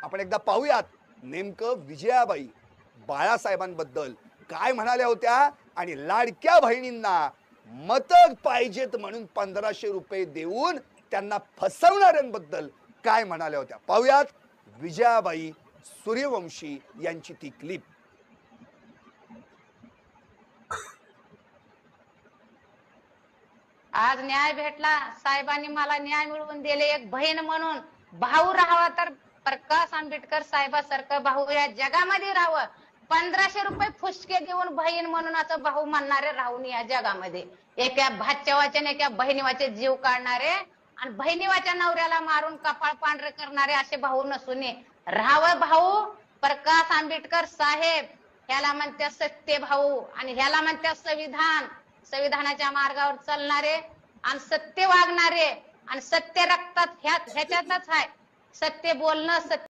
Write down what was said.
आपण एकदा पाहूयात नेमकं विजयाबाई बाळासाहेबांबद्दल काय म्हणाल्या होत्या आणि लाडक्या बहिणींना मत पाहिजेत म्हणून 1500 रुपये देऊन त्यांना फसवणाऱ्यांबद्दल काय म्हणाल्या होत्या. पाहूयात विजयाबाई सूर्यवंशी यांची ती क्लिप. आज न्याय भेटला. साहेबांनी मला न्याय मिळवून दिले. एक बहीण म्हणून भाऊ राहावा तर प्रकाश आंबेडकर साहेबासारखं भाऊ या जगामध्ये राहावं. 1500 रुपये फुसके देऊन बहीण म्हणून असं भाऊ म्हणणारे राहून या जगामध्ये एका भाच्यावाचे आणि एका बहिणीवाचे जीव काढणारे आणि बहिणीवाच्या नवऱ्याला मारून कपाळ पांढरे करणारे असे भाऊ नसून राहावं. भाऊ प्रकाश आंबेडकर साहेब ह्याला म्हणते सत्य भाऊ आणि ह्याला म्हणते संविधान. संविधानाच्या मार्गावर चालणारे आणि सत्य वागणारे आणि सत्य रक्तात ह्याच्यातच आहे. सत्य बोलणं, सत्य